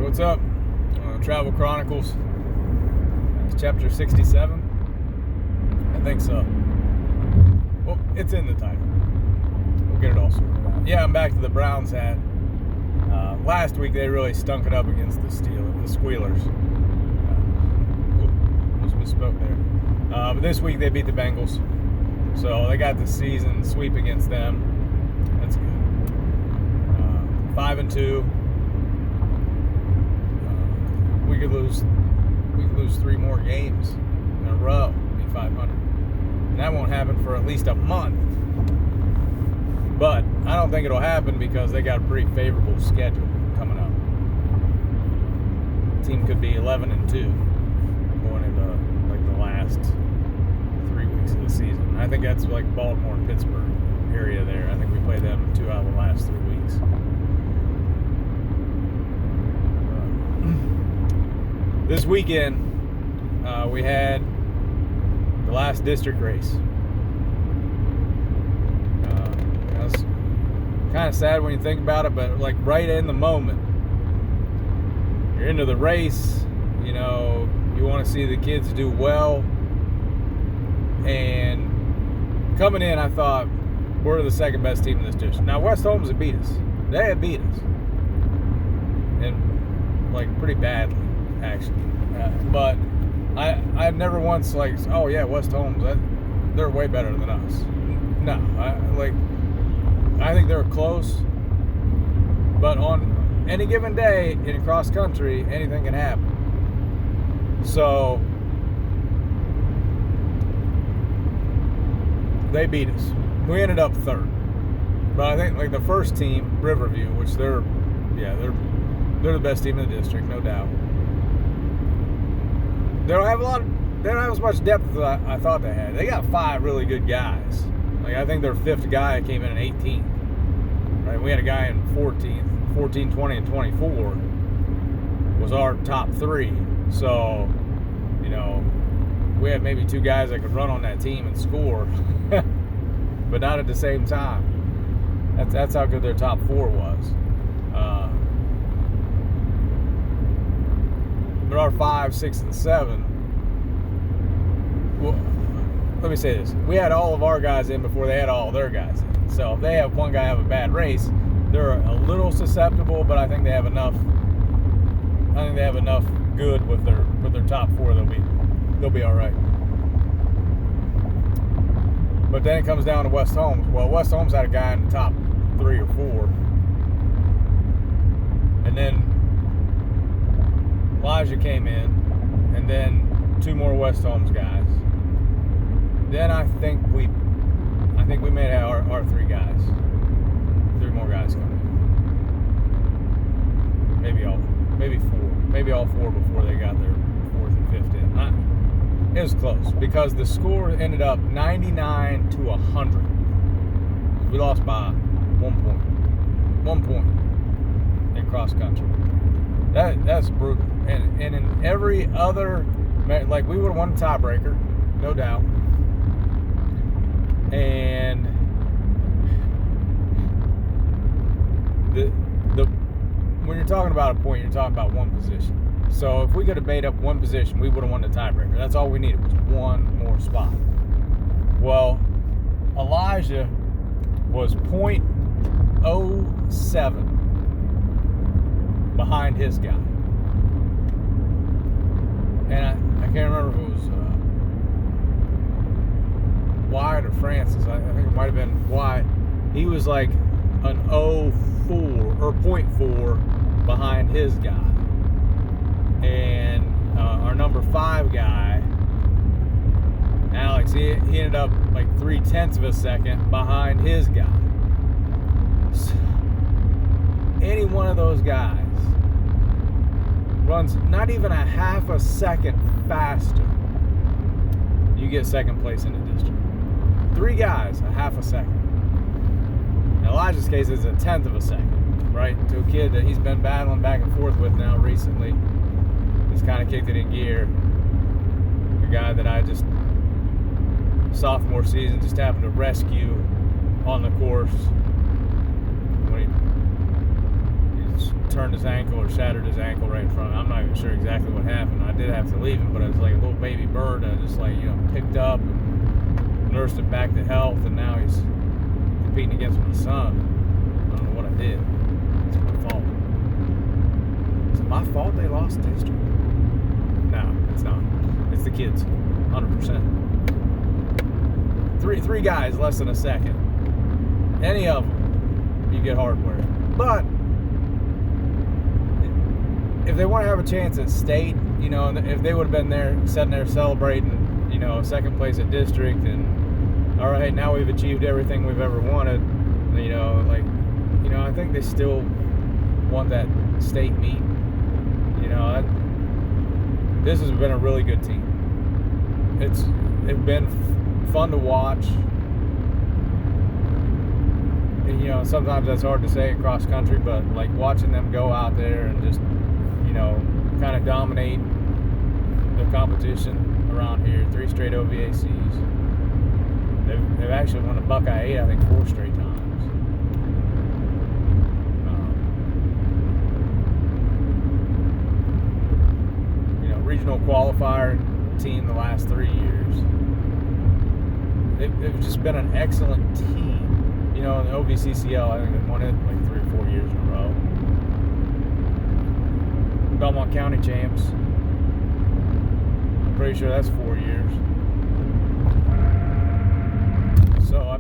What's up? Travel Chronicles. It's chapter 67. I think so. Well, it's in the title. We'll get it all sorted out. Yeah, I'm back to the Browns hat. Last week they really stunk it up against the Squealers. Almost misspoke there. But this week they beat the Bengals. So they got the season sweep against them. That's good. 5-2. We could lose 3 more games in a row, be 500. And that won't happen for at least a month. But I don't think it'll happen because they got a pretty favorable schedule coming up. The team could be 11-2 going into like the last 3 weeks of the season. I think that's like Baltimore and Pittsburgh area there. I think we play them 2 out of the last 3 weeks. This weekend, we had the last district race. It's kind of sad when you think about it, but like right in the moment, you're into the race, you know, you want to see the kids do well. And coming in, I thought, we're the second best team in this district. Now, West Holmes had beat us. They had beat us. And like pretty badly, actually. But I never once like, oh yeah, West Holmes, they're way better than us. No, I think they're close. But on any given day in cross country, anything can happen. So they beat us. We ended up third. But I think like the first team, Riverview, which they're the best team in the district, no doubt. They don't have as much depth as I thought they had. They got 5 really good guys. Like I think their 5th guy came in at 18th. Right? We had a guy in 14th, 14, 20, and 24 was our top 3. So, you know, we had maybe 2 guys that could run on that team and score, but not at the same time. That's how good their top 4 was. But our 5, 6, and 7, well, let me say this. We had all of our guys in before they had all their guys in. So if they have one guy have a bad race, they're a little susceptible, but I think they have enough. I think they have enough good with their top 4. They'll be all right. But then it comes down to West Holmes. Well, West Holmes had a guy in the top 3 or 4, and then Elijah came in, and then 2 more West Holmes guys. Then I think we may have our 3 guys. 3 more guys coming in. Maybe 4. Maybe all 4 before they got their 4th and 5th in. It was close because the score ended up 99-100. We lost by 1 point. 1 point in cross country. That's brutal. And in every other, like we would have won the tiebreaker, no doubt. And when you're talking about a point, you're talking about one position. So if we could have made up one position, we would have won the tiebreaker. That's all we needed was 1 more spot. Well, Elijah was .07 behind his guy. And I can't remember if it was Wyatt or Francis. I think it might have been Wyatt. He was like an 0.4 or .4 behind his guy. And our number 5 guy, Alex, he ended up like 0.3 of a second behind his guy. So, any one of those guys runs not even a half a second faster, you get second place in the district. 3 guys, a half a second. In Elijah's case, it's a 1/10 of a second, right? To a kid that he's been battling back and forth with now recently. He's kind of kicked it in gear. A guy that I just, sophomore season, just happened to rescue on the course. When he turned his ankle or shattered his ankle right in front. I'm not even sure exactly what happened. I did have to leave him, but it was like a little baby bird. I just picked up and nursed him back to health, and now he's competing against my son. I don't know what I did. It's my fault. Is it my fault they lost district? No, it's not. It's the kids, 100%. Three guys, less than a second. Any of them, you get hardware. But if they want to have a chance at state, if they would have been there, sitting there celebrating, second place at district, and all right, now we've achieved everything we've ever wanted, I think they still want that state meet. This has been a really good team. It's been fun to watch. And, sometimes that's hard to say across country, but like watching them go out there and just, kind of dominate the competition around here. 3 straight OVACs. They've actually won a Buckeye 8, I think, 4 straight times. Regional qualifier team the last 3 years. They've just been an excellent team. In the OVCCL, I think they've won it like 3 or 4 years in a row. Belmont County champs. I'm pretty sure that's 4 years. So,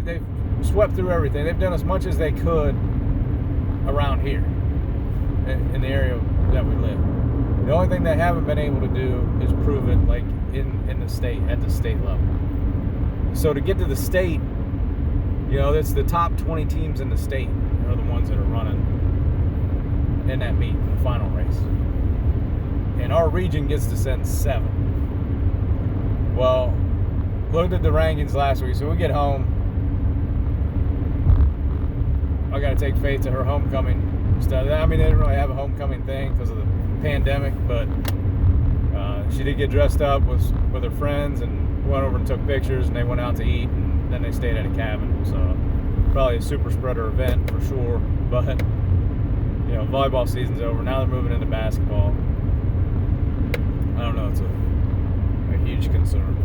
they've swept through everything. They've done as much as they could around here in the area that we live. The only thing they haven't been able to do is prove it like in the state, at the state level. So to get to the state, that's the top 20 teams in the state are the ones that are running in that meet, in the final race. And our region gets to send 7. Well, looked at the rankings last week, so we get home. I got to take Faith to her homecoming stuff. They didn't really have a homecoming thing because of the pandemic, but she did get dressed up with her friends and went over and took pictures, and they went out to eat, and then they stayed at a cabin. So probably a super spreader event for sure, but volleyball season's over. Now they're moving into basketball. I don't know, it's a huge concern.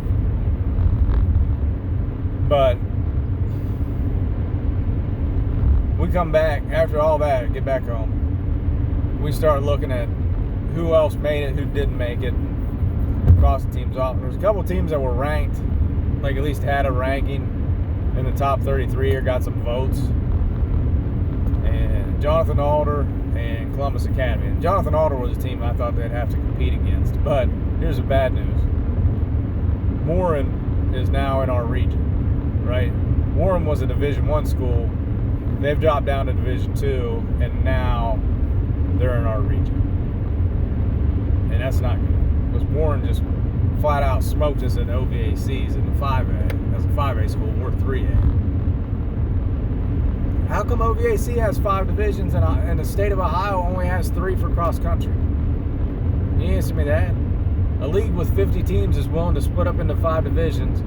But we come back after all that, get back home, we start looking at who else made it, who didn't make it, across the teams off. There's a couple teams that were ranked, like at least had a ranking in the top 33 or got some votes. And Jonathan Alder and Columbus Academy. And Jonathan Alder was a team I thought they'd have to compete against. But here's the bad news. Warren is now in our region, right? Warren was a Division I school. They've dropped down to Division II, and now they're in our region. And that's not good. Because Warren just flat out smoked us at OVACs in the 5A. As a 5A school, we're 3A. How come OVAC has 5 divisions and the state of Ohio only has 3 for cross country? You answer me that. A league with 50 teams is willing to split up into 5 divisions.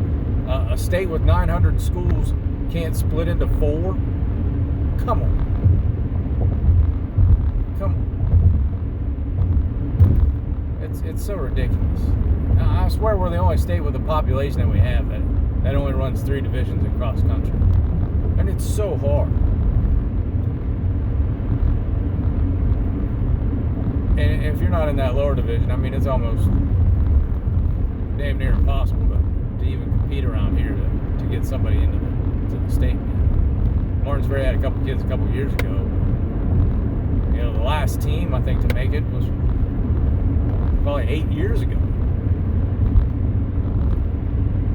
A state with 900 schools can't split into 4? Come on. It's so ridiculous. I swear we're the only state with the population that we have that only runs 3 divisions in cross country. And it's so hard. And if you're not in that lower division, it's almost damn near impossible to even compete around here to get somebody into the state. Martinsville had a couple kids a couple years ago. The last team I think to make it was probably 8 years ago.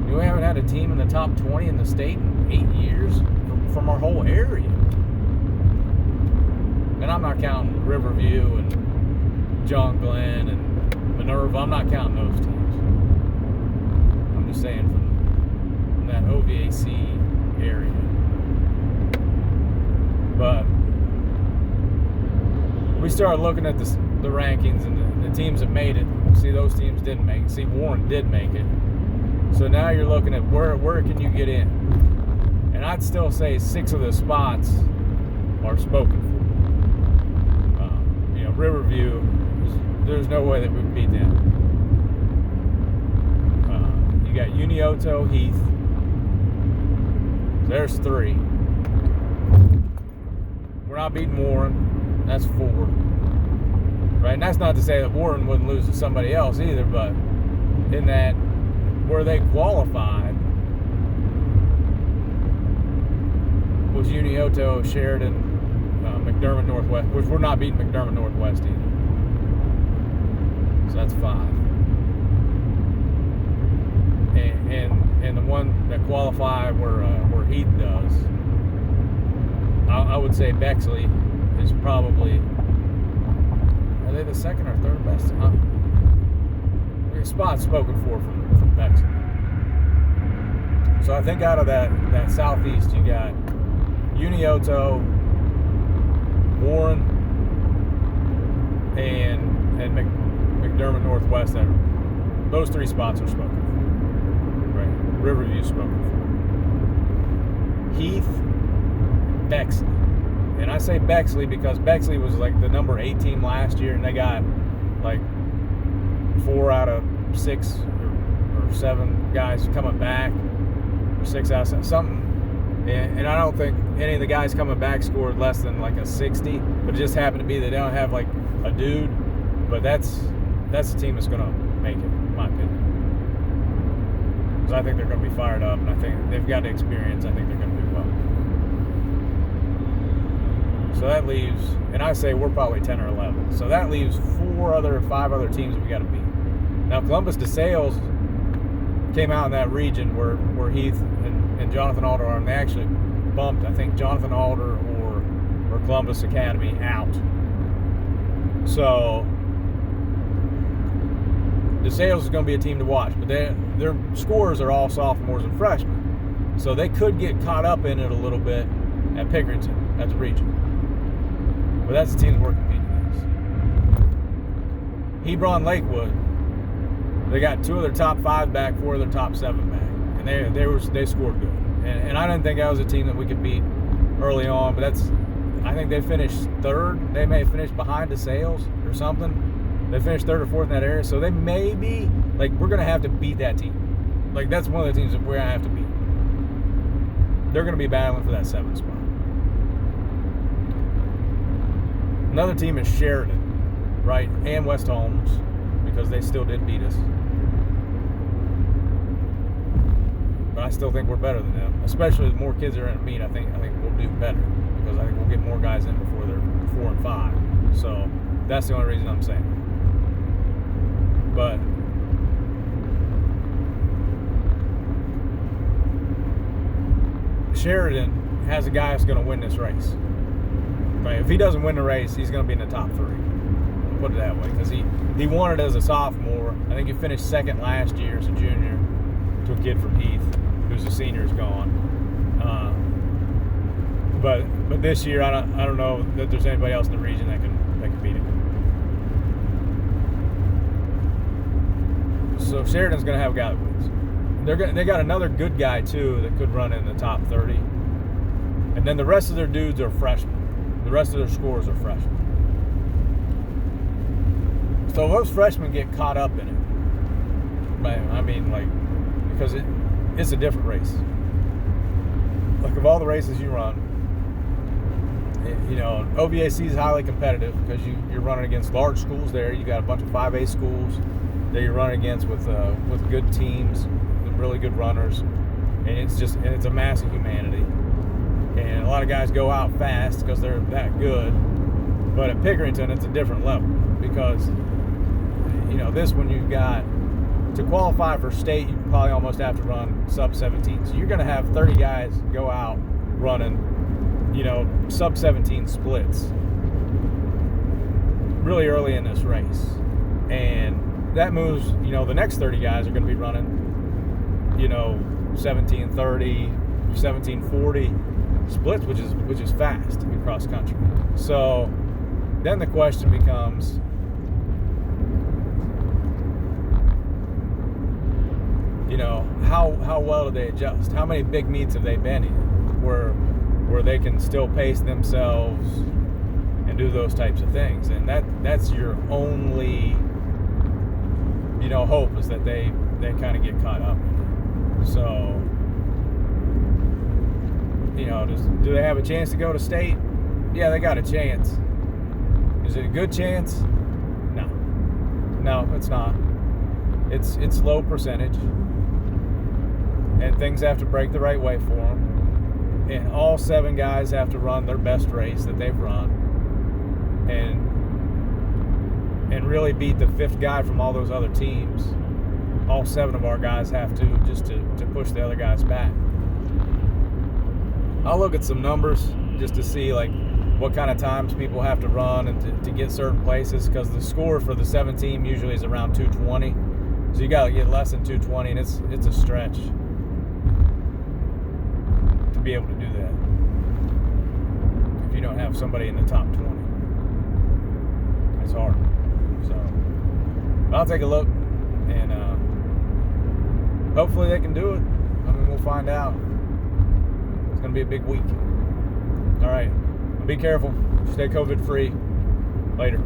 We haven't had a team in the top 20 in the state in 8 years from our whole area. And I'm not counting Riverview and John Glenn and Minerva. I'm not counting those teams. I'm just saying from that OVAC area. But we started looking at the rankings and the teams that made it. See, those teams didn't make it. See, Warren did make it. So now you're looking at where can you get in? And I'd still say 6 of the spots are spoken Riverview, there's no way that we would beat them. You got Unioto, Heath. There's 3. We're not beating Warren. That's 4. Right? And that's not to say that Warren wouldn't lose to somebody else either, but in that where they qualified was Unioto, Sheridan, McDermott Northwest, which we're not beating McDermott Northwest either. So that's 5. And the one that qualified where Heath does, I would say Bexley is probably, are they the second or third best? Spot spoken for from Bexley. So I think out of that southeast you got Unioto, Warren, and McDermott Northwest. Those 3 spots are spoken for. Right, Riverview spoken for. Heath, Bexley, and I say Bexley because Bexley was like the number 8 team last year, and they got like 4 out of 6 or 7 guys coming back, or 6 out of 7, something. And I don't think any of the guys coming back scored less than like a 60, but it just happened to be they don't have like a dude. But that's the team that's going to make it, in my opinion. Because I think they're going to be fired up, and I think they've got the experience. I think they're going to do well. So that leaves, and I say we're probably 10 or 11. So that leaves 5 other teams that we got to beat. Now Columbus DeSales came out in that region where Heath and Jonathan Alder are, and they actually bumped, I think, Jonathan Alder or Columbus Academy out. So DeSales is going to be a team to watch, but their scorers are all sophomores and freshmen. So they could get caught up in it a little bit at Pickerington, at the region. But that's the team that we're competing against. Hebron Lakewood, they got 2 of their top 5 back, 4 of their top 7 back. And they scored good. And I didn't think that was a team that we could beat early on, but I think they finished 3rd. They may have finished behind DeSales or something. They finished 3rd or 4th in that area. So they may be, like, we're going to have to beat that team. Like, that's one of the teams that we're going to have to beat. They're going to be battling for that 7th spot. Another team is Sheridan, right? And West Holmes, because they still did beat us. But I still think we're better than them. Especially the more kids are in a meet, I think we'll do better. Because I think we'll get more guys in before they're 4 and 5. So that's the only reason I'm saying. But Sheridan has a guy that's going to win this race. Right? If he doesn't win the race, he's going to be in the top 3. I'll put it that way, because he won it as a sophomore. I think he finished 2nd last year as a junior to a kid from Heath, who's a senior, is gone. But this year, I don't know that there's anybody else in the region that can beat him. So Sheridan's going to have a guy that wins. They got another good guy too that could run in the top 30, and then the rest of their dudes are freshmen. The rest of their scorers are freshmen. So those freshmen get caught up in it. I mean, like, because it's a different race. Like, of all the races you run, OVAC is highly competitive because you're running against large schools there. You got a bunch of 5A schools that you're running against with good teams, with really good runners, and it's a mass of humanity. And a lot of guys go out fast because they're that good. But at Pickerington, it's a different level because, this one you've got, to qualify for state, you probably almost have to run sub 17. So you're going to have 30 guys go out running, sub 17 splits really early in this race. And that moves, the next 30 guys are going to be running, 17:30, 17:40 splits, which is fast in cross country. So then the question becomes, how well do they adjust? How many big meets have they been in where they can still pace themselves and do those types of things, and that's your only, hope, is that they kind of get caught up. So, do they have a chance to go to state? Yeah, they got a chance. Is it a good chance? No, it's not. It's low percentage, and things have to break the right way for them. And all 7 guys have to run their best race that they've run, and really beat the 5th guy from all those other teams. All 7 of our guys have to, just to push the other guys back. I'll look at some numbers just to see what kind of times people have to run and to get certain places, because the score for the 7 team usually is around 220. So you got to get less than 220, and it's a stretch to be able to do that if you don't have somebody in the top 20. It's hard. So I'll take a look, and hopefully they can do it. I mean, we'll find out. It's going to be a big week. All right. Be careful. Stay COVID free. Later.